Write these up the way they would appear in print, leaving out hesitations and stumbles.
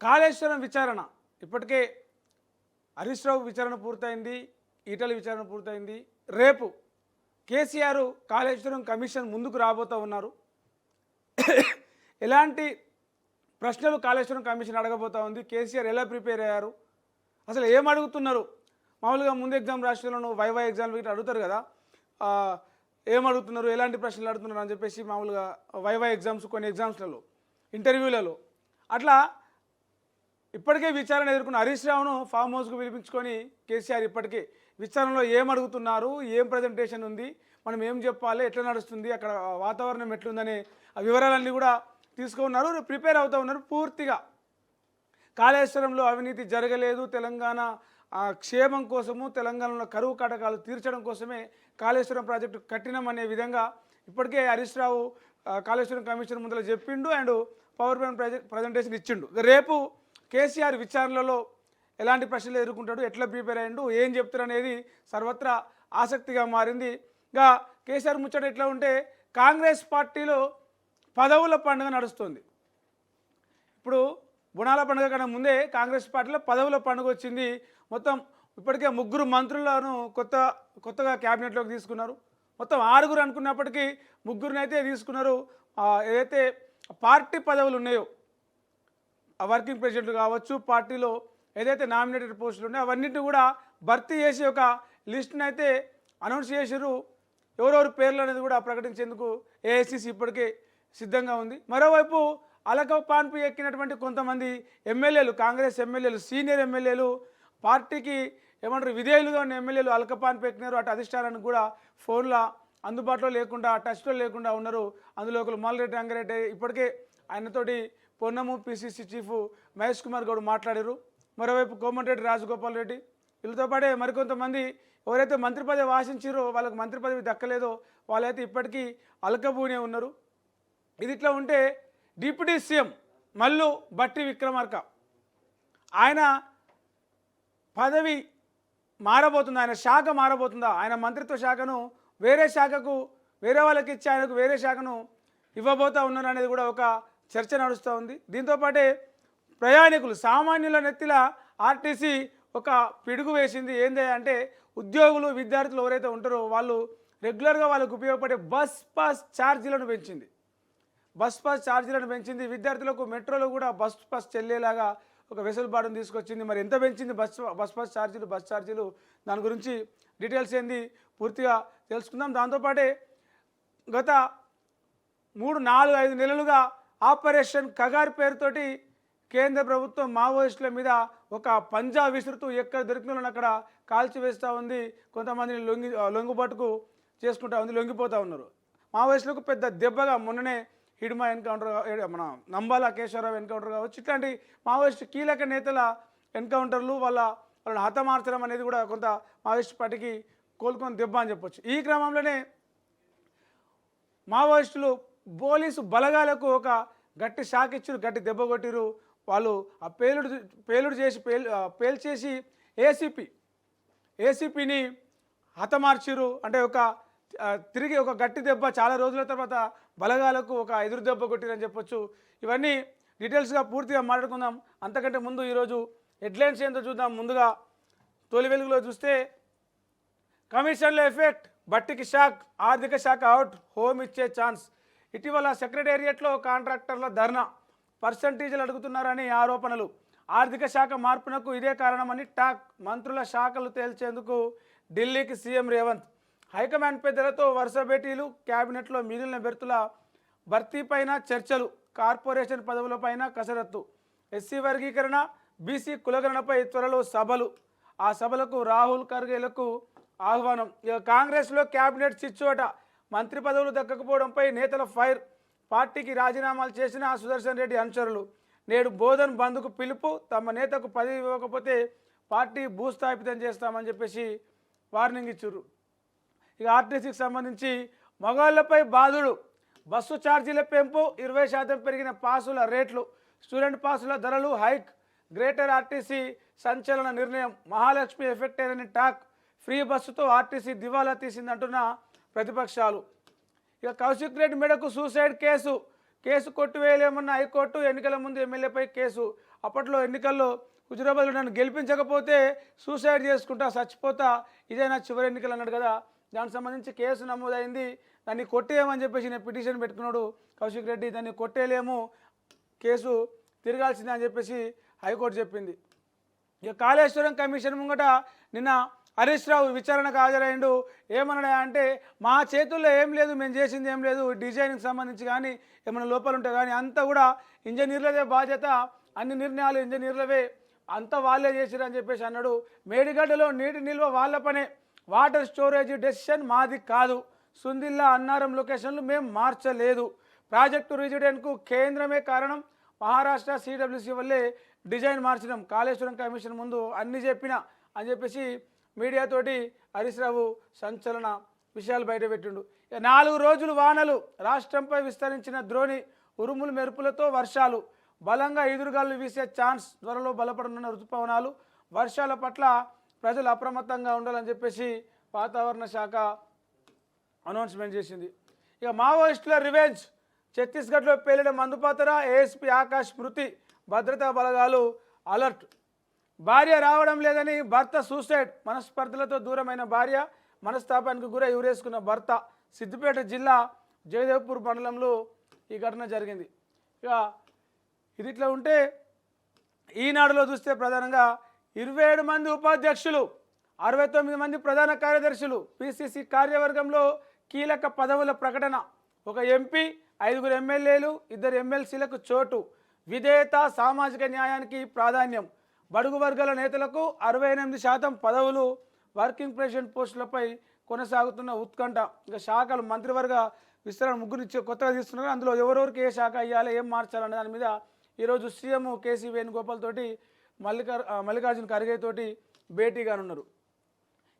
కాళేశ్వరం విచారణ ఇప్పటికే హరీష్ రావు విచారణ పూర్తయింది, ఈటల విచారణ పూర్తయింది. రేపు కేసీఆర్ కాళేశ్వరం కమిషన్ ముందుకు రాబోతూ ఉన్నారు. ఎలాంటి ప్రశ్నలు కాళేశ్వరం కమిషన్ అడగబోతూ ఉంది, కేసీఆర్ ఎలా ప్రిపేర్ అయ్యారు, అసలు ఏం అడుగుతున్నారు? మామూలుగా ముందు ఎగ్జామ్ రాష్ట్రాలను వైవా ఎగ్జామ్ వీటి అడుగుతారు కదా, ఏం అడుగుతున్నారు, ఎలాంటి ప్రశ్నలు అడుగుతున్నారు అని చెప్పేసి మామూలుగా వైవా ఎగ్జామ్స్ కొన్ని ఎగ్జామ్స్లలో ఇంటర్వ్యూలలో అట్లా ఇప్పటికే విచారణ ఎదుర్కొన్న హరీష్ రావును ఫామ్ హౌస్కు పిలిపించుకొని కేసీఆర్ ఇప్పటికే విచారణలో ఏం అడుగుతున్నారు, ఏం ప్రజెంటేషన్ ఉంది, మనం ఏం చెప్పాలి, ఎట్లా నడుస్తుంది, అక్కడ వాతావరణం ఎట్లుందనే ఆ వివరాలన్నీ కూడా తీసుకున్నారు, ప్రిపేర్ అవుతూ ఉన్నారు. పూర్తిగా కాళేశ్వరంలో అవినీతి జరగలేదు, తెలంగాణ క్షేమం కోసము, తెలంగాణలో కరువు కాటకాలు తీర్చడం కోసమే కాళేశ్వరం ప్రాజెక్టు కట్టినామనే విధంగా ఇప్పటికే హరీష్ రావు కాళేశ్వరం కమిషన్ ముందర చెప్పిండు అండ్ పవర్ పాయింట్ ప్రజెంటేషన్ ఇచ్చిండు. రేపు కేసీఆర్ విచారణలో ఎలాంటి ప్రశ్నలు ఎదుర్కొంటాడు, ఎట్లా ప్రిపేర్ అయ్యిండు, ఏం చెప్తారు అనేది సర్వత్రా ఆసక్తిగా మారింది. ఇంకా కేసీఆర్ ముచ్చట ఎట్లా ఉంటే కాంగ్రెస్ పార్టీలో పదవుల పండుగ నడుస్తుంది. ఇప్పుడు బుణాల పండుగ కన్నా ముందే కాంగ్రెస్ పార్టీలో పదవుల పండుగ వచ్చింది. మొత్తం ఇప్పటికే 3 మంత్రులను కొత్తగా క్యాబినెట్లోకి తీసుకున్నారు. మొత్తం 6 అనుకున్నప్పటికీ 3 అయితే తీసుకున్నారు. ఏదైతే పార్టీ పదవులు ఉన్నాయో వర్కింగ్ ప్రెసిడెంట్లు కావచ్చు, పార్టీలో ఏదైతే నామినేటెడ్ పోస్టులు ఉన్నాయో అవన్నింటినీ కూడా భర్తీ చేసి ఒక లిస్ట్ని అయితే అనౌన్స్ చేసారు. ఎవరెవరి పేర్లు అనేది కూడా ప్రకటించేందుకు ఏఐసిసి ఇప్పటికే సిద్ధంగా ఉంది. మరోవైపు అలకపాన్పు ఎక్కినటువంటి కొంతమంది ఎమ్మెల్యేలు, కాంగ్రెస్ ఎమ్మెల్యేలు, సీనియర్ ఎమ్మెల్యేలు, పార్టీకి ఏమంటారు విధేయులుగా ఉన్న ఎమ్మెల్యేలు అలకపాన్పు ఎక్కినారు. అటు అధిష్టానానికి కూడా ఫోన్లో అందుబాటులో లేకుండా, టచ్లో లేకుండా ఉన్నారు. అందులో ఒకరు మల్రెడ్డి రంగారెడ్డి ఇప్పటికే ఆయనతోటి పొన్నము పిసిసి చీఫ్ మహేష్ కుమార్ గౌడ్ మాట్లాడారు. మరోవైపు కోమటిరెడ్డి రాజగోపాల్ రెడ్డి, వీళ్ళతో పాటే మరికొంతమంది ఎవరైతే మంత్రి పదవి ఆశించారో వాళ్ళకు మంత్రి పదవి దక్కలేదో వాళ్ళైతే ఇప్పటికీ అలకబూనే ఉన్నారు. ఇది ఇట్లా ఉంటే డిప్యూటీ సీఎం మల్లు భట్టి విక్రమార్క ఆయన పదవి మారబోతుందా, ఆయన శాఖ మారబోతుందా, ఆయన మంత్రిత్వ శాఖను వేరే శాఖకు వేరే వాళ్ళకి ఇచ్చి ఆయనకు వేరే శాఖను ఇవ్వబోతూ ఉన్నారు అనేది కూడా ఒక చర్చ నడుస్తూ ఉంది. దీంతోపాటే ప్రయాణికులు సామాన్యుల నెత్తిల ఆర్టీసీ ఒక పిడుగు వేసింది. ఏంది అంటే ఉద్యోగులు, విద్యార్థులు ఎవరైతే ఉంటారో వాళ్ళు రెగ్యులర్గా వాళ్ళకు ఉపయోగపడే బస్ పాస్ ఛార్జీలను పెంచింది. విద్యార్థులకు మెట్రోలో కూడా బస్ పాస్ చెల్లేలాగా ఒక వెసులుబాటును తీసుకొచ్చింది. మరి ఎంత పెంచింది బస్ పాస్ ఛార్జీలు, దాని గురించి డీటెయిల్స్ ఏంది పూర్తిగా తెలుసుకుందాం. దాంతోపాటే గత 3, 4, 5 నెలలుగా ఆపరేషన్ కగార్ పేరుతోటి కేంద్ర ప్రభుత్వం మావోయిస్టుల మీద ఒక పంజా విసురుతూ ఎక్కడ దొరికిన అక్కడ కాల్చివేస్తూ ఉంది. కొంతమందిని లొంగుబాటుకు చేసుకుంటా ఉంది, లొంగిపోతూ ఉన్నారు. మావోయిస్టులకు పెద్ద దెబ్బగా మొన్ననే హిడ్మా ఎన్కౌంటర్, మన నంబాల కేశవరావు ఎన్కౌంటర్ కావచ్చు, ఇట్లాంటి మావోయిస్టు కీలక నేతల ఎన్కౌంటర్లు వాళ్ళని హతమార్చడం అనేది కూడా కొంత మావోయిస్టు పార్టీకి కోలుకొని దెబ్బ అని చెప్పొచ్చు. ఈ క్రమంలోనే మావోయిస్టులు పోలీసు బలగాలకు ఒక గట్టి షాక్ ఇచ్చారు, గట్టి దెబ్బ కొట్టిరు. వాళ్ళు ఆ పేల్చేసి ఏసీపీని హతమార్చిరు. అంటే తిరిగి ఒక గట్టి దెబ్బ, చాలా రోజుల తర్వాత బలగాలకు ఒక ఎదురు దెబ్బ కొట్టిరని చెప్పొచ్చు. ఇవన్నీ డీటెయిల్స్గా పూర్తిగా మాట్లాడుకుందాం. అంతకంటే ముందు ఈరోజు హెడ్లైన్స్ ఏంటో చూద్దాం. ముందుగా తొలి వెలుగులో చూస్తే కమిషన్ల ఎఫెక్ట్, బట్టికి షాక్, ఆర్థిక శాఖ అవుట్, హోమ్ ఇచ్చే ఛాన్స్. ఇటీవల సెక్రటేరియట్లో కాంట్రాక్టర్ల ధర్నా, పర్సంటేజీలు అడుగుతున్నారని ఆరోపణలు. ఆర్థిక శాఖ మార్పునకు ఇదే కారణమని టాక్. మంత్రుల శాఖలు తేల్చేందుకు ఢిల్లీకి సీఎం రేవంత్. హైకమాండ్ పెద్దలతో వరుస భేటీలు, క్యాబినెట్లో మిగిలిన బెర్తుల భర్తీపైన చర్చలు, కార్పొరేషన్ పదవులపైన కసరత్తు, ఎస్సీ వర్గీకరణ, బీసీ కులగణనపై త్వరలో సభలు. ఆ సభలకు రాహుల్ ఖర్గేలకు ఆహ్వానం. కాంగ్రెస్లో క్యాబినెట్ చిచ్చువట, మంత్రి పదవులు దక్కకపోవడంపై నేతల ఫైర్. పార్టీకి రాజీనామాలు చేసిన సుదర్శన్ రెడ్డి అనుచరులు. నేడు బోధన్ బంద్కు పిలుపు, తమ నేతకు పదవి ఇవ్వకపోతే పార్టీ భూస్థాపితం చేస్తామని చెప్పేసి వార్నింగ్ ఇచ్చారు. ఇక ఆర్టీసీకి సంబంధించి మగవాళ్లపై బాధుడు, బస్సు ఛార్జీల పెంపు, 20% పెరిగిన పాసుల రేట్లు, స్టూడెంట్ పాసుల ధరలు హైక్, గ్రేటర్ ఆర్టీసీ సంచలన నిర్ణయం, మహాలక్ష్మి ఎఫెక్ట్ అయినని టాక్, ఫ్రీ బస్సుతో ఆర్టీసీ దివాలా తీసిందంటున్న ప్రతిపక్షాలు. ఇక కౌశిక్ రెడ్డి మెడకు సూసైడ్ కేసు, కేసు కొట్టివేయలేమన్న హైకోర్టు, ఎన్నికల ముందు ఎమ్మెల్యేపై కేసు. అప్పట్లో ఎన్నికల్లో హుజురాబాద్లో నన్ను గెలిపించకపోతే సూసైడ్ చేసుకుంటా చచ్చిపోతా, ఇదే నా చివరి ఎన్నికలు అన్నాడు కదా. దానికి సంబంధించి కేసు నమోదైంది. దాన్ని కొట్టేయమని చెప్పేసి నేను పిటిషన్ పెట్టుకున్నాడు కౌశిక్ రెడ్డి. దాన్ని కొట్టేయలేము, కేసు తిరగాల్సిందే అని చెప్పేసి హైకోర్టు చెప్పింది. ఇక కాళేశ్వరం కమిషన్ ముంగట నిన్న హరీష్ రావు విచారణకు హాజరైండు. ఏమన్నాడు అంటే, మా చేతుల్లో ఏం లేదు, మేము చేసింది ఏం లేదు, డిజైన్కి సంబంధించి కానీ ఏమైనా లోపాలు ఉంటాయి కానీ అంతా కూడా ఇంజనీర్లదే బాధ్యత, అన్ని నిర్ణయాలు ఇంజనీర్లవే, అంతా వాళ్ళే చేసిరు అని చెప్పేసి అన్నాడు. మేడిగడ్డలో నీటి నిల్వ వాళ్ళ పనే, వాటర్ స్టోరేజ్ డెసిషన్ మాది కాదు, సుందిల్లా అన్నారం లొకేషన్లు మేము మార్చలేదు, ప్రాజెక్టు రిజిడెంట్కు కేంద్రమే కారణం, మహారాష్ట్ర సిడబ్ల్యూసి వల్లే డిజైన్ మార్చడం, కాళేశ్వరం కమిషన్ ముందు అన్ని చెప్పిన అని చెప్పేసి మీడియాతోటి హరీష్ రావు సంచలన విషయాలు బయటపెట్టిండు. 4 రోజులు వానలు, రాష్ట్రంపై విస్తరించిన ద్రోణి, ఉరుములు మెరుపులతో వర్షాలు, బలంగా ఎదురుగాలు వీసే ఛాన్స్, త్వరలో బలపడనున్న ఋతుపవనాలు, వర్షాల పట్ల ప్రజలు అప్రమత్తంగా ఉండాలని చెప్పేసి వాతావరణ శాఖ అనౌన్స్మెంట్ చేసింది. ఇక మావోయిస్టుల రివెంజ్, ఛత్తీస్గఢ్లో పేలిన మందుపాతర, ఏఎస్పీ ఆకాష్ మృతి, భద్రతా బలగాలు అలర్ట్. భార్య రావడం లేదని భర్త సూసైడ్, మనస్పర్ధలతో దూరమైన భార్య మనస్తాపానికి గురై ఊరేసుకున్న భర్త. సిద్దిపేట జిల్లా జయదేవ్పూర్ మండలంలో ఈ ఘటన జరిగింది. ఇక ఇది ఇట్లా ఉంటే ఈనాడులో చూస్తే ప్రధానంగా 27 మంది ఉపాధ్యక్షులు, 69 మంది ప్రధాన కార్యదర్శులు, పిసిసి కార్యవర్గంలో కీలక పదవుల ప్రకటన, ఒక ఎంపీ, 5 ఎమ్మెల్యేలు, 2 ఎమ్మెల్సీలకు చోటు, విధేయత, సామాజిక న్యాయానికి ప్రాధాన్యం, బడుగు వర్గాల నేతలకు 68% పదవులు, వర్కింగ్ ప్రెసిడెంట్ పోస్టులపై కొనసాగుతున్న ఉత్కంఠ. ఇక శాఖలు మంత్రివర్గ విస్తరణ ముగ్గురు కొత్తగా తీస్తున్నారు. అందులో ఎవరెవరికి ఏ శాఖ ఇవ్వాలి, ఏం మార్చాలనే దాని మీద ఈరోజు సీఎం కేసీ వేణుగోపాల్ తోటి మల్లికార్జున ఖర్గే తోటి భేటీగానున్నారు.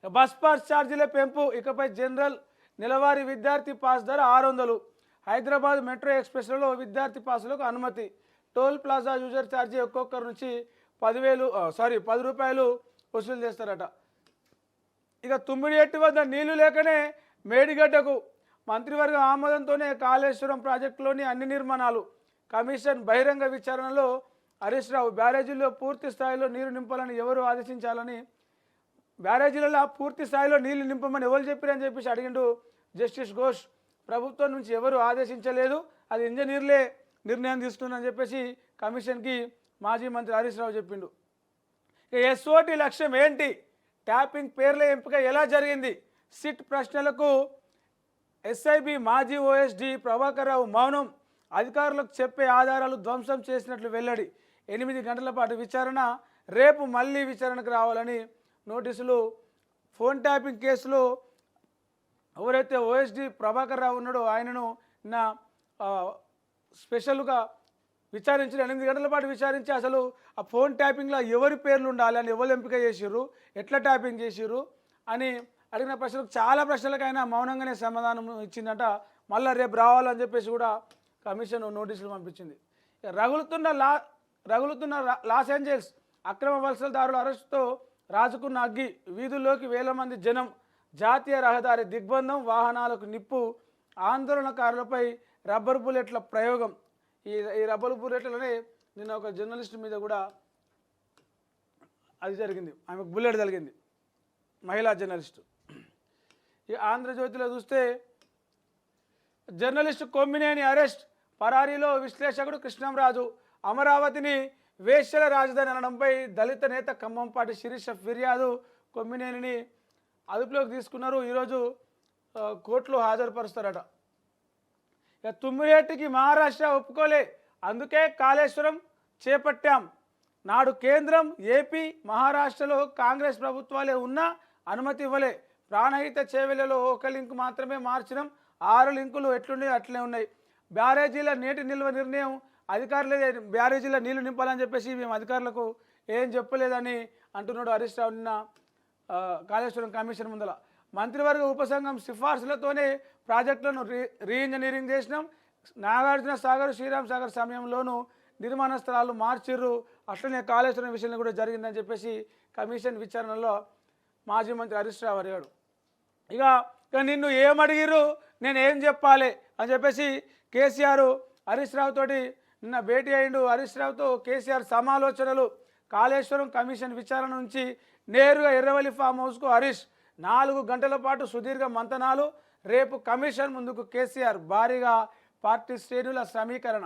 బస్ పాస్ ఛార్జీల పెంపు, ఇకపై జనరల్ నెలవారీ విద్యార్థి పాస్ ధర 600, హైదరాబాద్ మెట్రో ఎక్స్ప్రెస్లలో విద్యార్థి పాసులకు అనుమతి, టోల్ ప్లాజా యూజర్ ఛార్జీ ఒక్కొక్కరి నుంచి 10 రూపాయలు వసూలు చేస్తారట. ఇక తుమ్మిడిఎట్టు వద్ద నీళ్లు లేకనే మేడిగడ్డకు, మంత్రివర్గ ఆమోదంతోనే కాళేశ్వరం ప్రాజెక్టులోని అన్ని నిర్మాణాలు, కమిషన్ బహిరంగ విచారణలో హరీష్ రావు, బ్యారేజీల్లో పూర్తి స్థాయిలో నీరు నింపాలని ఎవరు ఆదేశించాలని, బ్యారేజీలలో పూర్తి స్థాయిలో నీళ్లు నింపమని ఎవరు చెప్పారని చెప్పేసి అడిగిండు జస్టిస్ ఘోష్. ప్రభుత్వం నుంచి ఎవరు ఆదేశించలేదు, అది ఇంజనీర్లే నిర్ణయం తీసుకున్నారని చెప్పేసి కమిషన్కి మాజీ మంత్రి హరీష్ రావు చెప్పిండు. ఇక ఎస్ఓటి లక్ష్యం ఏంటి, ట్యాపింగ్ పేర్ల ఎంపిక ఎలా జరిగింది, సిట్ ప్రశ్నలకు ఎస్ఐబి మాజీ ఓఎస్డి ప్రభాకర్ రావు మౌనం, అధికారులకు చెప్పే ఆధారాలు ధ్వంసం చేసినట్లు వెల్లడి, 8 గంటల పాటు విచారణ, రేపు మళ్ళీ విచారణకు రావాలని నోటీసులు. ఫోన్ ట్యాపింగ్ కేసులో ఎవరైతే ఓఎస్డి ప్రభాకర్ రావు ఉన్నాడో ఆయనను నా స్పెషల్గా విచారించిన 8 గంటల పాటు విచారించి అసలు ఆ ఫోన్ ట్యాపింగ్లో ఎవరి పేర్లు ఉండాలి అని ఎవరు ఎంపిక చేసిర్రు, ఎట్లా ట్యాపింగ్ చేసిర్రు అని అడిగిన ప్రశ్నలకు చాలా ప్రశ్నలకు ఆయన మౌనంగానే సమాధానం ఇచ్చిందట. మళ్ళీ రేపు రావాలని చెప్పేసి కూడా కమిషన్ నోటీసులు పంపించింది. రగులుతున్న లాస్ ఏంజల్స్ అక్రమ వలసదారుల అరెస్టుతో రాజుకున్న అగ్గి, వీధుల్లోకి వేల మంది జనం, జాతీయ రహదారి దిగ్బంధం, వాహనాలకు నిప్పు, ఆందోళనకారులపై రబ్బర్ బుల్లెట్ల ప్రయోగం. ఈ రబ్బర్ బుల్లెట్లనే నిన్న ఒక జర్నలిస్ట్ మీద కూడా అది జరిగింది, ఆమెకు బుల్లెట్ తగిలింది, మహిళా జర్నలిస్టు. ఈ ఆంధ్రజ్యోతిలో చూస్తే జర్నలిస్టు కొమ్మినేని అరెస్ట్, పరారీలో విశ్లేషకుడు కృష్ణంరాజు, అమరావతిని వేశ్యల రాజధాని అనడంపై దళిత నేత ఖమ్మంపాటి శిరీష ఫిర్యాదు, కొమ్మినేనిని అదుపులోకి తీసుకున్నారు, ఈరోజు కోర్టులో హాజరుపరుస్తారట. ఇక తుమ్మిరేటికి మహారాష్ట్ర ఒప్పుకోలే, అందుకే కాళేశ్వరం చేపట్టాం, నాడు కేంద్రం, ఏపీ, మహారాష్ట్రలో కాంగ్రెస్ ప్రభుత్వాలే ఉన్నా అనుమతి ఇవ్వలే, ప్రాణహిత చేవెళ్లలో ఒక లింక్ మాత్రమే మార్చినాం, 6 లింకులు ఎట్లున్నాయి అట్లే ఉన్నాయి, బ్యారేజీల నీటి నిల్వ నిర్ణయం అధికారులే బ్యారేజీల నీళ్లు నింపాలని చెప్పేసి మేము అధికారులకు ఏం చెప్పలేదని అంటున్నాడు హరీష్ రావు నిన్న కాళేశ్వరం కమిషన్ ముందల. మంత్రివర్గ ఉపసంఘం సిఫార్సులతోనే ప్రాజెక్టులను రీఇంజనీరింగ్ చేసినాం, నాగార్జున సాగర్, శ్రీరామ్ సాగర్ సమయంలోనూ నిర్మాణ స్థలాలు మార్చిర్రు, అట్లనే కాళేశ్వరం విషయంలో కూడా జరిగిందని చెప్పేసి కమిషన్ విచారణలో మాజీ మంత్రి హరీష్ రావు అడిగాడు. ఇక నిన్ను ఏమడిగిర్రు, నేను ఏం చెప్పాలి అని చెప్పేసి కేసీఆర్ హరీష్ రావు తోటి నిన్న భేటీ అయిండు. హరీష్ రావుతో కేసీఆర్ సమాలోచనలు. కాళేశ్వరం కమిషన్ విచారణ నుంచి నేరుగా ఎర్రవల్లి ఫామ్ హౌస్కు హరీష్ 4 గంటల పాటు సుదీర్ఘ మంతనాలు. రేపు కమిషన్ ముందుకు కేసీఆర్. భారీగా పార్టీ శ్రేణుల సమీకరణ.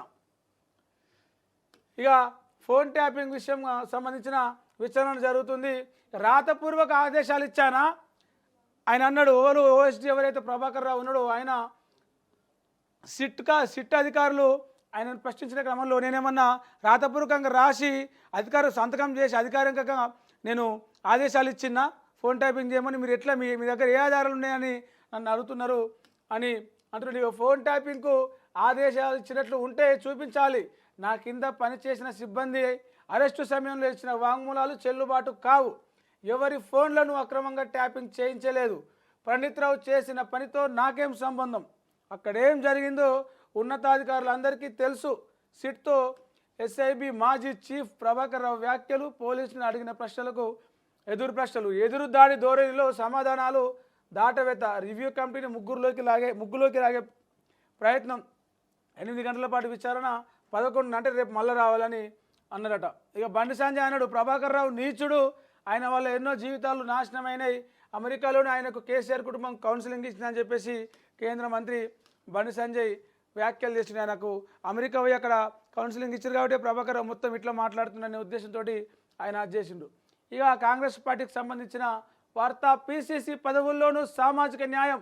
ఇక ఫోన్ ట్యాపింగ్ విషయం సంబంధించిన విచారణ జరుగుతుంది. రాతపూర్వక ఆదేశాలు ఇచ్చానా ఆయన అన్నాడు. ఓఎస్డీ ఎవరైతే ప్రభాకర్ రావు ఉన్నాడో ఆయన సిట్ అధికారులు ఆయనను ప్రశ్నించిన క్రమంలో నేనేమన్నా రాతపూర్వకంగా రాసి అధికారులు సంతకం చేసి అధికారికంగా నేను ఆదేశాలు ఇచ్చినా ఫోన్ ట్యాపింగ్ చేయమని, మీరు ఎట్లా మీ దగ్గర ఏ ఆధారాలు ఉన్నాయని నన్ను అడుగుతున్నారు అని అంటున్నాడు. ఫోన్ ట్యాపింగ్కు ఆదేశాలు ఇచ్చినట్లు ఉంటే చూపించాలి. నా కింద పనిచేసిన సిబ్బంది అరెస్టు సమయంలో ఇచ్చిన వాంగ్మూలాలు చెల్లుబాటు కావు. ఎవరి ఫోన్లను అక్రమంగా ట్యాపింగ్ చేయించలేదు. పండిత్ రావు చేసిన పనితో నాకేం సంబంధం? అక్కడేం జరిగిందో ఉన్నతాధికారులందరికీ తెలుసు. సిట్తో ఎస్ఐబి మాజీ చీఫ్ ప్రభాకర్ రావు వ్యాఖ్యలు, పోలీసులను అడిగిన ప్రశ్నలకు ఎదురు దాడి ధోరణిలో సమాధానాలు, దాటవేత. రివ్యూ కమిటీని ముగ్గులోకి లాగే ప్రయత్నం. 8 గంటల పాటు విచారణ, 11 అంటే రేపు మళ్ళీ రావాలని అన్నారట. ఇక బండి సంజయ్ అన్నాడు ప్రభాకర్ రావు నీచుడు, ఆయన వల్ల ఎన్నో జీవితాలు నాశనమైనాయి. అమెరికాలోనే ఆయనకు కేసీఆర్ కుటుంబం కౌన్సిలింగ్ ఇచ్చిందని చెప్పేసి కేంద్ర మంత్రి బండి సంజయ్ వ్యాఖ్యలు చేసిన. ఆయనకు అమెరికా పోయి అక్కడ కౌన్సిలింగ్ ఇచ్చారు కాబట్టి ప్రభాకర్ రావు మొత్తం ఇట్లా మాట్లాడుతున్న ఉద్దేశంతో ఆయన అది చేసిండు. ఇక కాంగ్రెస్ పార్టీకి సంబంధించిన వార్త, పీసీసీ పదవుల్లోనూ సామాజిక న్యాయం.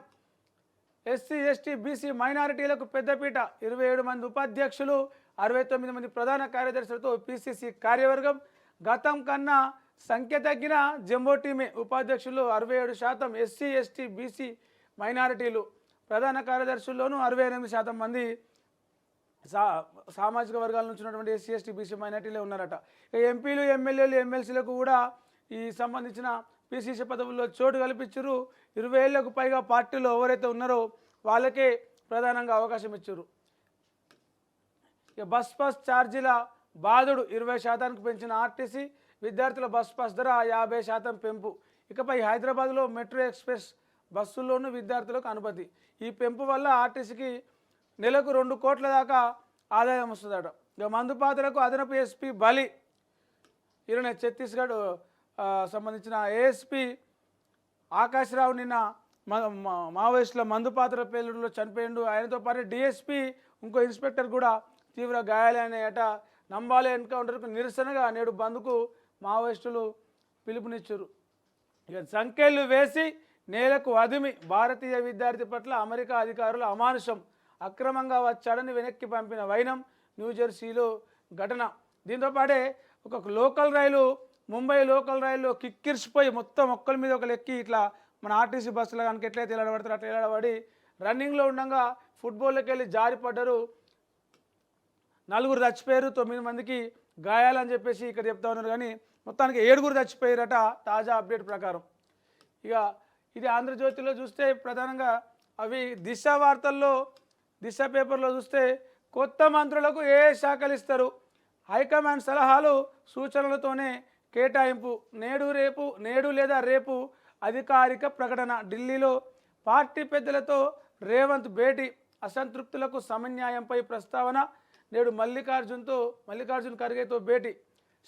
ఎస్సీ ఎస్టీ బీసీ మైనారిటీలకు పెద్దపీట. 27 మంది ఉపాధ్యక్షులు, 69 మంది ప్రధాన కార్యదర్శులతో పీసీసీ కార్యవర్గం. గతం కన్నా సంఖ్య తగ్గిన జంబో టీమే. ఉపాధ్యక్షులు 67% ఎస్సీ ఎస్టీ బీసీ మైనారిటీలు. ప్రధాన కార్యదర్శుల్లోనూ 68% మంది సామాజిక వర్గాల నుంచి ఉన్నటువంటి ఎస్సీ ఎస్టీ బీసీ మైనారిటీలే ఉన్నారట. ఎంపీలు ఎమ్మెల్యేలు ఎమ్మెల్సీలకు కూడా ఈ సంబంధించిన పీసీసీ పదవుల్లో చోటు కల్పించారు. 20 ఏళ్లకు పైగా పార్టీలో ఎవరైతే ఉన్నారో వాళ్ళకే ప్రధానంగా అవకాశం ఇచ్చారు. ఇక బస్ పాస్ ఛార్జీల బాధుడు 20% పెంచిన ఆర్టీసీ. విద్యార్థుల బస్ పాస్ ధర 50% పెంపు. ఇకపై హైదరాబాద్లో మెట్రో ఎక్స్ప్రెస్ బస్సుల్లోనూ విద్యార్థులకు అనుమతి. ఈ పెంపు వల్ల ఆర్టీసీకి నెలకు 2 కోట్ల దాకా ఆదాయం వస్తుందట. ఇక మందుపాతలకు అదనపు ఎస్పీ బలి. ఈరోజు ఛత్తీస్గఢ్ సంబంధించిన ఏఎస్పీ ఆకాశ్రావు నిన్న మావోయిస్టుల మందుపాత్ర పేలుడులో చనిపోయిండు. ఆయనతో పాటు డిఎస్పీ ఇంకో ఇన్స్పెక్టర్ కూడా తీవ్ర గాయాలైనయట. నంబాలే ఎన్కౌంటర్కు నిరసనగా నేడు బంద్కు మావోయిస్టులు పిలుపునిచ్చారు. ఇక సంఖ్యలు వేసి నేలకు అదిమి. భారతీయ విద్యార్థి పట్ల అమెరికా అధికారుల అమానుషం. అక్రమంగా వచ్చాడని వెనక్కి పంపిన వైనం. న్యూజెర్సీలో ఘటన. దీంతోపాటే ఒక లోకల్ రైలు, ముంబై లోకల్ రైల్లో కిక్కిర్చిపోయి మొత్తం ఒక్కరి మీద ఒకరు ఎక్కి ఇట్లా మన ఆర్టీసీ బస్సులో కనుక ఎట్లయితే ఎలాడబడతారు అట్లా ఎలాడబడి రన్నింగ్లో ఉండగా ఫుట్బాల్లోకి వెళ్ళి జారిపడ్డారు. 4 చచ్చిపోయారు, 9 మందికి గాయాలని చెప్పేసి ఇక్కడ చెప్తా ఉన్నారు. కానీ మొత్తానికి 7 చచ్చిపోయారట తాజా అప్డేట్ ప్రకారం. ఇక ఇది ఆంధ్రజ్యోతిలో చూస్తే ప్రధానంగా అవి దిశ వార్తల్లో, దిశ పేపర్లో చూస్తే కొత్త మంత్రులకు ఏ శాఖలు ఇస్తారు, హైకమాండ్ సలహాలు సూచనలతోనే కేటాయింపు. నేడు లేదా రేపు అధికారిక ప్రకటన. ఢిల్లీలో పార్టీ పెద్దలతో రేవంత్ భేటీ. అసంతృప్తులకు సమన్యాయంపై ప్రస్తావన. నేడు మల్లికార్జున్ ఖర్గేతో భేటీ.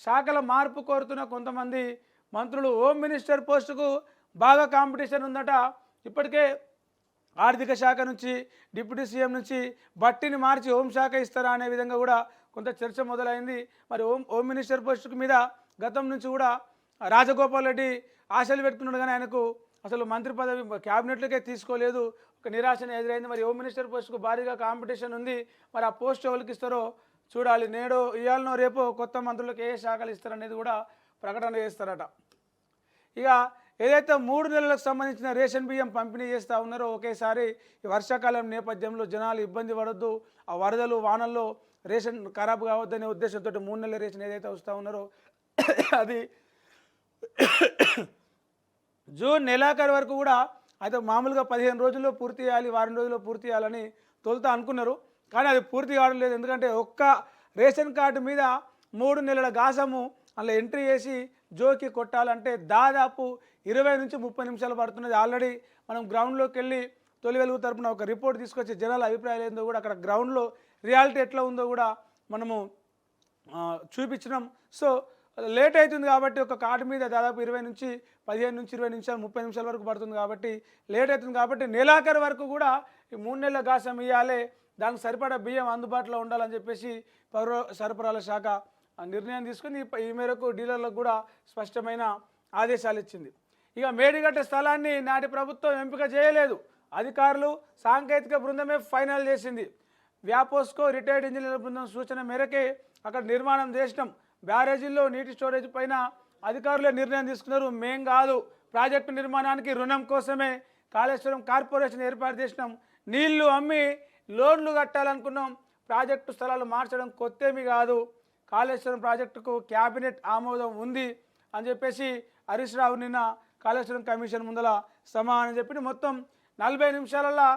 శాఖల మార్పు కోరుతున్న కొంతమంది మంత్రులు. హోమ్ మినిస్టర్ పోస్టుకు బాగా కాంపిటీషన్ ఉందట. ఇప్పటికే ఆర్థిక శాఖ నుంచి, డిప్యూటీ సీఎం నుంచి బట్టిని మార్చి హోంశాఖ ఇస్తారా అనే విధంగా కూడా కొంత చర్చ మొదలైంది. మరి హోమ్ మినిస్టర్ పోస్టుకు మీద గతం నుంచి కూడా రాజగోపాల్ రెడ్డి ఆశలు పెట్టుకున్నాడు, కానీ ఆయనకు అసలు మంత్రి పదవి క్యాబినెట్లకే తీసుకోలేదు. ఒక నిరాశన ఎదురైంది. మరి హోమ్ మినిస్టర్ పోస్టుకు భారీగా కాంపిటీషన్ ఉంది. మరి ఆ పోస్ట్ ఎవరికి ఇస్తారో చూడాలి. ఇవాళనో రేపో కొత్త మంత్రులకు ఏ శాఖలు ఇస్తారనేది కూడా ప్రకటన చేస్తారట. ఇక ఏదైతే 3 నెలలకు సంబంధించిన రేషన్ బియ్యం పంపిణీ చేస్తూ ఉన్నారో ఒకేసారి ఈ వర్షాకాలం నేపథ్యంలో జనాలు ఇబ్బంది పడొద్దు, ఆ వరదలు వానల్లో రేషన్ ఖరాబ్ కావద్దనే ఉద్దేశంతో 3 నెలల రేషన్ ఏదైతే వస్తూ ఉన్నారో అది జూన్ నెలాఖరు వరకు కూడా అయితే మామూలుగా 15 రోజుల్లో పూర్తి చేయాలి, వారం రోజుల్లో పూర్తి చేయాలని తొలుత అనుకున్నారు. కానీ అది పూర్తి కావడం లేదు. ఎందుకంటే ఒక్క రేషన్ కార్డు మీద 3 నెలల గాసము అందులో ఎంట్రీ చేసి జోకి కొట్టాలంటే దాదాపు 20 నుంచి 30 నిమిషాలు పడుతున్నది. ఆల్రెడీ మనం గ్రౌండ్లోకి వెళ్ళి తొలి వెలుగు తరపున ఒక రిపోర్ట్ తీసుకొచ్చి జనాల అభిప్రాయాలు ఏందో కూడా అక్కడ గ్రౌండ్లో రియాలిటీ ఎట్లా ఉందో కూడా మనము చూపించినాం. సో లేట్ అవుతుంది కాబట్టి ఒక కార్డు మీద దాదాపు 20 నుంచి 15 నుంచి 20 నిమిషాలు 30 నిమిషాల వరకు పడుతుంది కాబట్టి లేట్ అవుతుంది కాబట్టి నెలాఖరు వరకు కూడా ఈ 3 నెలల గాసం ఇవ్వాలి, దానికి సరిపడా బియ్యం అందుబాటులో ఉండాలని చెప్పేసి పౌర సరఫరాల శాఖ నిర్ణయం తీసుకుని ఈ మేరకు డీలర్లకు కూడా స్పష్టమైన ఆదేశాలు ఇచ్చింది. ఇక మేడిగడ్డ స్థలాన్ని నాటి ప్రభుత్వం ఎంపిక చేయలేదు, అధికారులు సాంకేతిక బృందమే ఫైనల్ చేసింది. వ్యాపోస్కో రిటైర్డ్ ఇంజనీర్ల బృందం సూచన మేరకే అక్కడ నిర్మాణం చేసినాం. బ్యారేజీల్లో నీటి స్టోరేజ్ పైన అధికారులే నిర్ణయం తీసుకున్నారు, మేం కాదు. ప్రాజెక్టు నిర్మాణానికి రుణం కోసమే కాళేశ్వరం కార్పొరేషన్ ఏర్పాటు చేసినాం. నీళ్లు అమ్మి లోన్లు కట్టాలనుకున్నాం. ప్రాజెక్టు స్థలాలు మార్చడం కొత్తేమీ కాదు. కాళేశ్వరం ప్రాజెక్టుకు క్యాబినెట్ ఆమోదం ఉంది అని చెప్పేసి హరీష్ రావు నిన్న కాళేశ్వరం కమిషన్ ముందల సమాధానం చెప్పింది. మొత్తం 40 నిమిషాలలో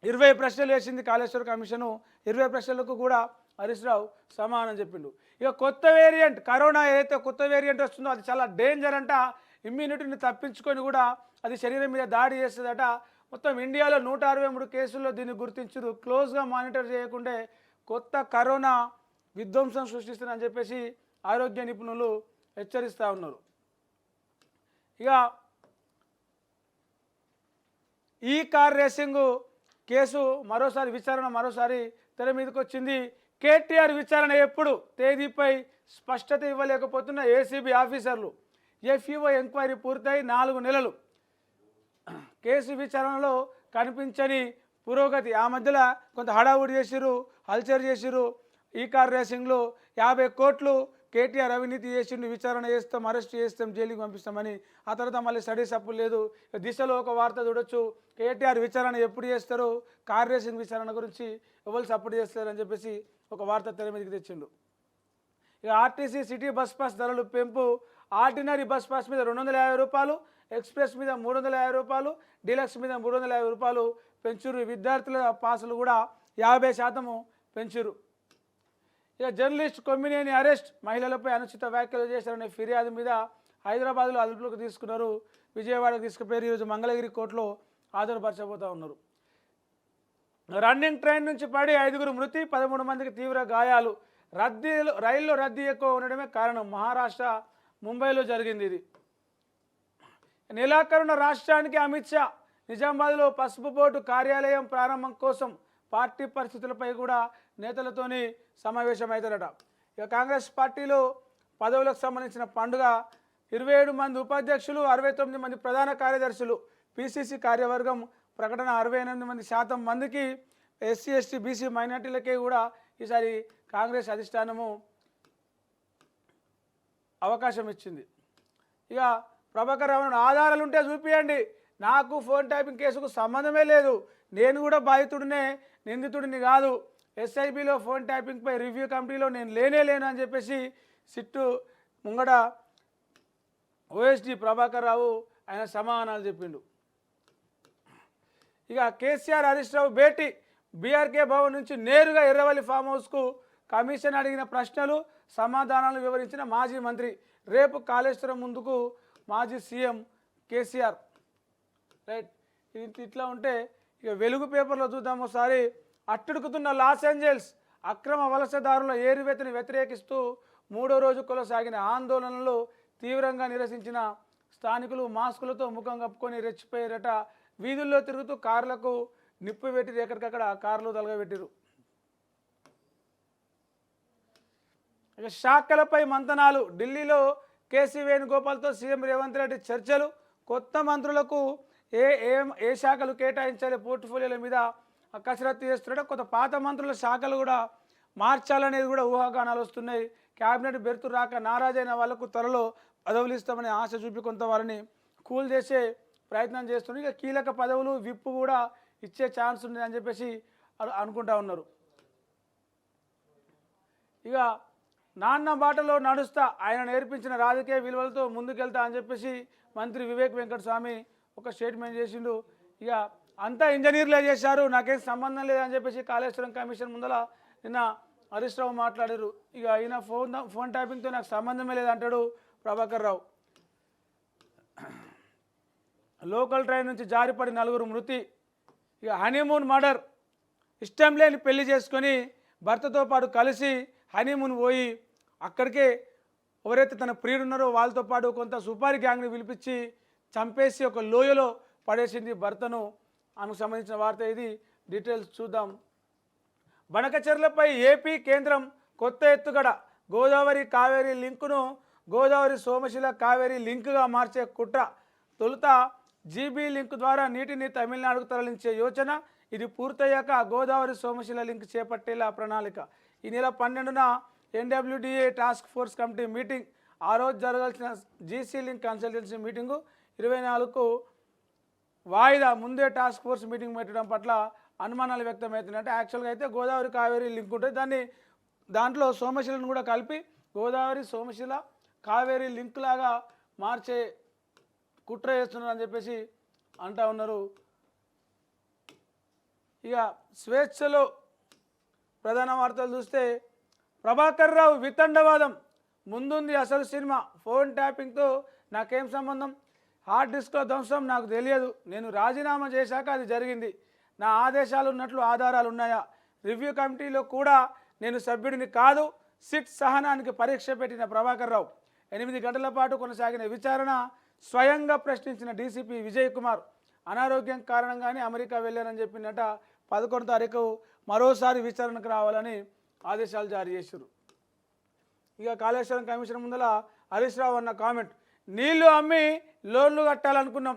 20 ప్రశ్నలు వేసింది కాళేశ్వరం కమిషను. 20 ప్రశ్నలకు కూడా హరీష్ రావు సమాధానం చెప్పిండు. ఇక కొత్త వేరియంట్ కరోనా ఏదైతే కొత్త వేరియంట్ వస్తుందో అది చాలా డేంజర్ అంట. ఇమ్యూనిటీని తప్పించుకొని కూడా అది శరీరం మీద దాడి చేస్తుందట. మొత్తం ఇండియాలో 163 కేసుల్లో దీన్ని గుర్తించారు. క్లోజ్గా మానిటర్ చేయకుంటే కొత్త కరోనా విధ్వంసం సృష్టిస్తుందని చెప్పేసి ఆరోగ్య నిపుణులు హెచ్చరిస్తూ ఉన్నారు. ఇక ఈ కార్ రేసింగ్ కేసు మరోసారి తెర మీదకి వచ్చింది. కేటీఆర్ విచారణ ఎప్పుడు, తేదీపై స్పష్టత ఇవ్వలేకపోతున్న ఏసీబీ ఆఫీసర్లు. ఎఫ్ఈఓ ఎంక్వైరీ పూర్తయి 4 నెలలు. కేసు విచారణలో కనిపించని పురోగతి. ఆ మధ్యలో కొంత హడావుడి చేసిరు, హల్చర్ చేసిరు. ఈ కార్ రేసింగ్లో 50 కోట్లు కేటీఆర్ అవినీతి చేసిండు, విచారణ చేస్తాం, అరెస్ట్ చేస్తాం, జైలుకి పంపిస్తామని. ఆ తర్వాత మళ్ళీ స్టడీస్ అప్పుడు లేదు. దిశలో ఒక వార్త చూడొచ్చు, కేటీఆర్ విచారణ ఎప్పుడు చేస్తారు, కార్ రేసింగ్ విచారణ గురించి ఎవరు సపోర్ట్ చేస్తారు అని చెప్పేసి ఒక వార్త తెర మీదకి తెచ్చిండు. ఇక ఆర్టీసీ సిటీ బస్ పాస్ ధరలు పెంపు. ఆర్డినరీ బస్ పాస్ మీద 250 రూపాయలు, ఎక్స్ప్రెస్ మీద 350 రూపాయలు, డీలక్స్ మీద 350 రూపాయలు పెంచురు. విద్యార్థుల పాసులు కూడా 50% పెంచురు. ఇక జర్నలిస్ట్ కొమ్మినేని అరెస్ట్. మహిళలపై అనుచిత వ్యాఖ్యలు చేశారనే ఫిర్యాదు మీద హైదరాబాద్లో అదుపులోకి తీసుకున్నారు. విజయవాడకు తీసుకుపోయి ఈరోజు మంగళగిరి కోర్టులో హాజరుపరచబోతూ ఉన్నారు. రన్నింగ్ ట్రైన్ నుంచి పడి 5గురు మృతి, 13 మందికి తీవ్ర గాయాలు. రైల్లో రద్దీ ఎక్కువ ఉండడమే కారణం. మహారాష్ట్ర ముంబైలో జరిగింది ఇది. నెలాఖరున రాష్ట్రానికి అమిత్ షా. నిజామాబాద్లో పసుపు బోర్డు కార్యాలయం ప్రారంభం కోసం పార్టీ పరిస్థితులపై కూడా నేతలతోని సమావేశం అవుతారట. ఇక కాంగ్రెస్ పార్టీలో పదవులకు సంబంధించిన పండుగ. 27 మంది ఉపాధ్యక్షులు, 69 మంది ప్రధాన కార్యదర్శులు. పిసిసి కార్యవర్గం ప్రకటన 68% మందికి ఎస్సీ ఎస్టీ బీసీ మైనార్టీలకే కూడా ఈసారి కాంగ్రెస్ అధిష్టానము అవకాశం ఇచ్చింది. ఇక ప్రభాకర్ రావు ఆధారాలు ఉంటే చూపియండి, నాకు ఫోన్ ట్యాపింగ్ కేసుకు సంబంధమే లేదు, నేను కూడా బాధితుడినే, నిందితుడిని కాదు, ఎస్ఐబిలో ఫోన్ ట్యాపింగ్పై రివ్యూ కమిటీలో నేను లేను అని చెప్పేసి సిట్టు ముంగడ ఓఎస్డి ప్రభాకర్ రావు ఆయన సమాధానాలు చెప్పిండు. ఇక కేసీఆర్ హరీష్ రావు భేటీ. బీఆర్కే భవన్ నుంచి నేరుగా ఎర్రవల్లి ఫామ్ హౌస్కు కమిషన్ అడిగిన ప్రశ్నలు సమాధానాలు వివరించిన మాజీ మంత్రి. రేపు కాళేశ్వరం ముందుకు మాజీ సీఎం కేసీఆర్. రైట్, ఇది ఇట్లా ఉంటే ఇక వెలుగు పేపర్లో చూద్దాం ఒకసారి. అట్టుడుకుతున్న లాస్ ఏంజల్స్. అక్రమ వలసదారుల ఏరివేతను వ్యతిరేకిస్తూ 3వ రోజు కొనసాగిన ఆందోళనలు తీవ్రంగా నిరసించిన స్థానికులు మాస్కులతో ముఖం కప్పుకొని రెచ్చిపోయారట. వీధుల్లో తిరుగుతూ కార్లకు నిప్పు పెట్టి ఎక్కడికక్కడ కార్లు తలగబెట్టిరు. ఇక శాఖలపై మంతనాలు. ఢిల్లీలో కేసీ వేణుగోపాల్తో సీఎం రేవంత్ రెడ్డి చర్చలు. కొత్త మంత్రులకు ఏ శాఖలు కేటాయించాలి పోర్ట్ఫోలియోల మీద కసరత్తు చేస్తున్నాడు. కొత్త పాత మంత్రుల శాఖలు కూడా మార్చాలనేది కూడా ఊహాగానాలు వస్తున్నాయి. క్యాబినెట్ బెర్తు రాక నారాజైన వాళ్లకు త్వరలో పదవులు ఇస్తామనే ఆశ చూపి కొంత వారిని కూల్ చేసే ప్రయత్నం చేస్తున్నారు. ఇక కీలక పదవులు విప్పు కూడా ఇచ్చే ఛాన్స్ ఉంది అని చెప్పేసి అనుకుంటా ఉన్నారు. ఇక నాన్న బాటలో నడుస్తా, ఆయన నేర్పించిన రాజకీయ విలువలతో ముందుకెళ్తా అని చెప్పేసి మంత్రి వివేక్ వెంకటస్వామి ఒక స్టేట్మెంట్ చేసిండు. ఇక అంతా ఇంజనీర్లే చేశారు, నాకేం సంబంధం లేదని చెప్పేసి కాళేశ్వరం కమిషన్ ముందల నిన్న హరీష్ రావు మాట్లాడారు. ఇక ఆయన ఫోన్ ట్యాపింగ్తో నాకు సంబంధమే లేదంటాడు ప్రభాకర్ రావు. లోకల్ ట్రైన్ నుంచి జారిపడి 4గురు మృతి. ఇక హనీమూన్ మర్డర్. ఇష్టం లేని పెళ్లి చేసుకొని భర్తతో పాటు కలిసి హనీమూన్ పోయి అక్కడికే ఎవరైతే తన ప్రియుడు ఉన్నారో వాళ్ళతో పాటు కొంత సుపారీ గ్యాంగ్ని పిలిపించి చంపేసి ఒక లోయలో పడేసింది భర్తను. ఆమెకు సంబంధించిన వార్త ఇది. డీటెయిల్స్ చూద్దాం. బనకచెర్లపై ఏపీ కేంద్రం కొత్త ఎత్తుగడ. గోదావరి కావేరీ లింకును గోదావరి సోమశిల కావేరీ లింకుగా మార్చే కుట్ర. తొలుత జీబీ లింక్ ద్వారా నీటిని తమిళనాడుకు తరలించే యోచన. ఇది పూర్తయ్యాక గోదావరి సోమశిల లింక్ చేపట్టేలా ప్రణాళిక. ఈ నెల 12న NWDA task force committee meeting. ఆ రోజు జరగాల్సిన జీసీ లింక్ కన్సల్టెన్సీ మీటింగు 24కు వాయిదా. ముందే టాస్క్ ఫోర్స్ మీటింగ్ పెట్టడం పట్ల అనుమానాలు వ్యక్తమవుతున్నాయి. అంటే యాక్చువల్గా అయితే గోదావరి కావేరీ లింక్ ఉంటుంది, దాంట్లో సోమశిలను కూడా కలిపి గోదావరి సోమశిల కావేరీ లింక్ లాగా మార్చే కుట్ర చేస్తున్నారు అని చెప్పేసి అంటా ఉన్నారు. ఇక స్వేచ్ఛలో ప్రధాన వార్తలు చూస్తే ప్రభాకర్ రావు వితండవాదం. ముందుంది అసలు సినిమా. ఫోన్ ట్యాపింగ్తో నాకేం సంబంధం, హార్డ్ డిస్క్లో ధ్వంసం నాకు తెలియదు, నేను రాజీనామా చేశాక అది జరిగింది, నా ఆదేశాలు ఉన్నట్లు ఆధారాలు ఉన్నాయా, రివ్యూ కమిటీలో కూడా నేను సభ్యుడిని కాదు. సిట్ సహనానికి పరీక్ష పెట్టిన ప్రభాకర్ రావు. 8 గంటల పాటు కొనసాగిన విచారణ స్వయంగా ప్రశ్నించిన డీసీపీ విజయ్ కుమార్. అనారోగ్యం కారణంగానే అమెరికా వెళ్ళారని చెప్పినట. 11వ తారీఖు మరోసారి విచారణకు రావాలని ఆదేశాలు జారీ చేశారు. ఇక కాళేశ్వరం కమిషన్ ముందల హరీష్ రావు అన్న కామెంట్, నీళ్లు అమ్మి లోన్లు కట్టాలనుకున్నాం,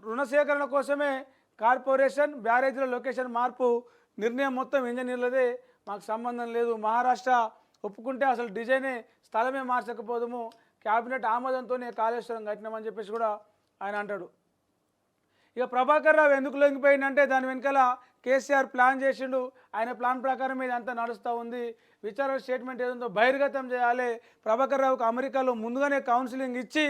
రుణ సేకరణ కోసమే కార్పొరేషన్ బ్యారేజీల లొకేషన్ మార్పు నిర్ణయం మొత్తం ఇంజనీర్లదే, మాకు సంబంధం లేదు, మహారాష్ట్ర ఒప్పుకుంటే అసలు డిజైనే స్థలమే మార్చకపోదుము, క్యాబినెట్ ఆమోదంతోనే కాళేశ్వరం కట్టినామని చెప్పేసి కూడా ఆయన అంటాడు. ఇక ప్రభాకర్ రావు ఎందుకు లొంగిపోయిందంటే దాని వెనకాల కేసీఆర్ ప్లాన్ చేసిండు, ఆయన ప్లాన్ ప్రకారం ఇదంతా నడుస్తూ ఉంది. విచారణ స్టేట్మెంట్ ఏదో బహిర్గతం చేయాలి, ప్రభాకర్ రావుకు అమెరికాలో ముందుగానే కౌన్సిలింగ్ ఇచ్చి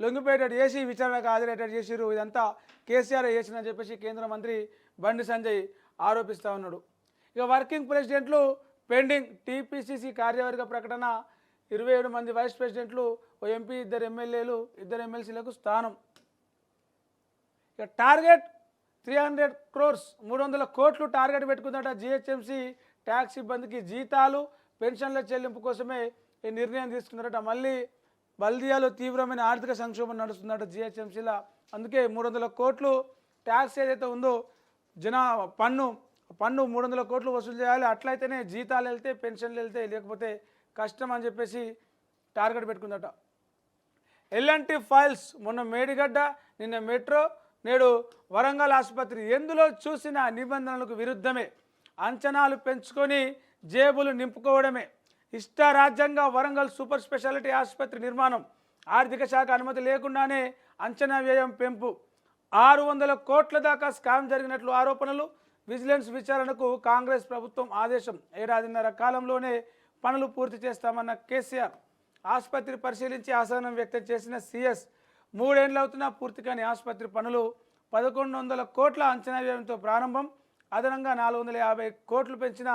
లొంగిపోయేటట్టు చేసి విచారణకు హాజరయ్యేటట్టు చేసిరు, ఇదంతా కేసీఆర్ చేసిందని చెప్పేసి కేంద్ర మంత్రి బండి సంజయ్ ఆరోపిస్తూ ఉన్నాడు. ఇక వర్కింగ్ ప్రెసిడెంట్లు పెండింగ్. టీపీసీసీ కార్యవర్గ ప్రకటన. 27 మంది వైస్ ప్రెసిడెంట్లు, ఓ ఎంపీ, 2 ఎమ్మెల్యేలు, 2 ఎమ్మెల్సీలకు స్థానం. ఇక టార్గెట్ 300 crores, 300 కోట్లు టార్గెట్ పెట్టుకుందట జిహెచ్ఎంసీ. ట్యాక్స్ సిబ్బందికి జీతాలు పెన్షన్ల చెల్లింపు కోసమే ఈ నిర్ణయం తీసుకున్నారట. మళ్ళీ బల్దియాలో తీవ్రమైన ఆర్థిక సంక్షోభం నడుస్తుందట జిహెచ్ఎంసీలో. అందుకే 300 కోట్లు ట్యాక్స్ ఏదైతే ఉందో పన్ను 300 కోట్లు వసూలు చేయాలి. అట్లయితేనే జీతాలు వెళ్తే, పెన్షన్లు వెళ్తాయి, లేకపోతే కష్టం అని చెప్పేసి టార్గెట్ పెట్టుకుందట. L&T files. మొన్న మేడిగడ్డ, నిన్న మెట్రో, నేడు వరంగల్ ఆసుపత్రి. ఎందులో చూసిన నిబంధనలకు విరుద్ధమే, అంచనాలు పెంచుకొని జేబులు నింపుకోవడమే. ఇష్టారాజ్యంగా వరంగల్ సూపర్ స్పెషాలిటీ ఆసుపత్రి నిర్మాణం. ఆర్థిక శాఖ అనుమతి లేకుండానే అంచనా వ్యయం పెంపు. 600 కోట్ల దాకా స్కామ్ జరిగినట్లు ఆరోపణలు. విజిలెన్స్ విచారణకు కాంగ్రెస్ ప్రభుత్వం ఆదేశం. 1.5 కాలంలోనే పనులు పూర్తి చేస్తామన్న కేసీఆర్. ఆసుపత్రి పరిశీలించి అసహనం వ్యక్తం చేసిన సీఎస్. 3 ఏళ్ళు అవుతున్నా పూర్తి కాని ఆసుపత్రి పనులు. 1100 కోట్ల అంచనా వ్యయంతో ప్రారంభం. అదనంగా 450 కోట్లు పెంచిన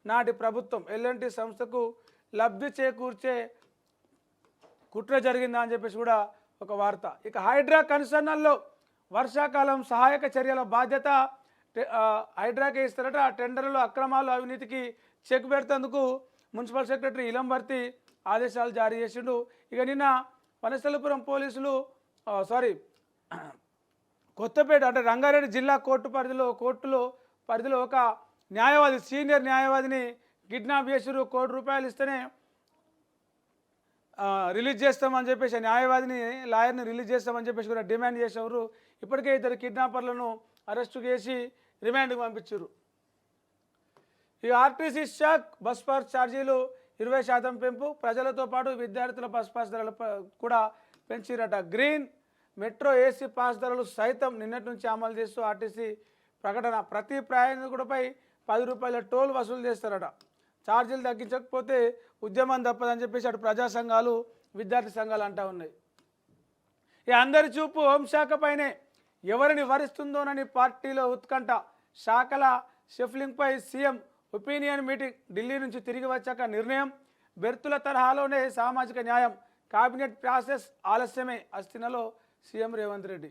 నాటి ప్రభుత్వం. ఎల్ఎన్టీ సంస్థకు లబ్ధి చేకూర్చే కుట్ర జరిగిందా అని చెప్పేసి కూడా ఒక వార్త. ఇక హైడ్రా కన్సర్నల్లో వర్షాకాలం సహాయక చర్యల బాధ్యత హైడ్రాకే ఇస్తారట. ఆ టెండర్లో అక్రమాలు, అవినీతికి చెక్ పెడతందుకు మున్సిపల్ సెక్రటరీ ఇలంబర్తి ఆదేశాలు జారీ చేసిండు. ఇక నిన్న వనస్థలపురం పోలీసులు కొత్తపేట అంటే రంగారెడ్డి జిల్లా కోర్టులో పరిధిలో ఒక న్యాయవాది, సీనియర్ న్యాయవాదిని కిడ్నాప్ చేసారు. ₹1 కోటి ఇస్తేనే రిలీజ్ చేస్తామని చెప్పేసి, న్యాయవాదిని, లాయర్ని రిలీజ్ చేస్తామని చెప్పేసి కూడా డిమాండ్ చేసేవారు. ఇప్పటికే 2 కిడ్నాపర్లను అరెస్టు చేసి రిమాండ్కి పంపించారు. ఈ ఆర్టీసీ షాక్. బస్ పాస్ ఛార్జీలు 20% పెంపు. ప్రజలతో పాటు విద్యార్థుల బస్ పాస్ ధరలు కూడా పెంచిరట. గ్రీన్ మెట్రో ఏసీ పాస్ ధరలు సైతం నిన్నటి నుంచి అమలు చేస్తూ ఆర్టీసీ ప్రకటన. ప్రతి ప్రయాణికుడిపై ₹10 టోల్ వసూలు చేస్తారట. ఛార్జీలు తగ్గించకపోతే ఉద్యమం తప్పదని చెప్పేసి అటు ప్రజా సంఘాలు, విద్యార్థి సంఘాలు అంటూ ఉన్నాయి. ఈ అందరి చూపు హోంశాఖ పైనే. ఎవరిని వరిస్తుందోనని పార్టీలో ఉత్కంఠ. శాఖల షెఫ్లింగ్పై సీఎం ఒపీనియన్ మీటింగ్. ఢిల్లీ నుంచి తిరిగి వచ్చాక నిర్ణయం. బెర్తుల తరహాలోనే సామాజిక న్యాయం. కేబినెట్ ప్రాసెస్ ఆలస్యమే. అస్థినలో సీఎం రేవంత్ రెడ్డి.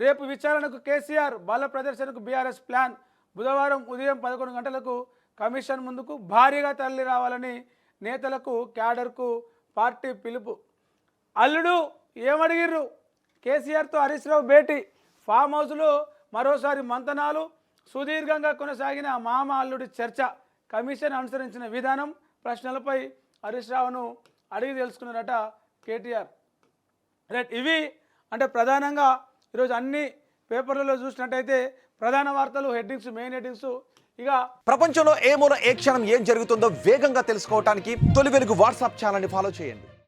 రేపు విచారణకు కేసీఆర్ బల ప్రదర్శనకు బీఆర్ఎస్ ప్లాన్. బుధవారం ఉదయం 11 గంటలకు కమిషన్ ముందుకు భారీగా తరలి రావాలని నేతలకు క్యాడర్కు పార్టీ పిలుపు. అల్లుడు ఏమడిగిర్రు? కేసీఆర్తో హరీష్ రావు భేటీ. ఫామ్ హౌస్లో మరోసారి మంతనాలు. సుదీర్ఘంగా కొనసాగిన మామ అల్లుడి చర్చ. కమిషన్ అనుసరించిన విధానం, ప్రశ్నలపై హరీష్ రావును అడిగి తెలుసుకున్నారట కేటీఆర్. రైట్, ఇవి అంటే ప్రధానంగా ఈరోజు అన్ని పేపర్లలో చూసినట్టయితే ప్రధాన వార్తలు, హెడ్డింగ్స్, మెయిన్ హెడ్డింగ్స్. ఇక ప్రపంచంలో ఏ మూల ఏ క్షణం ఏం జరుగుతుందో వేగంగా తెలుసుకోవడానికి తొలి వెలుగు వాట్సాప్ ఛానల్ని ఫాలో చేయండి.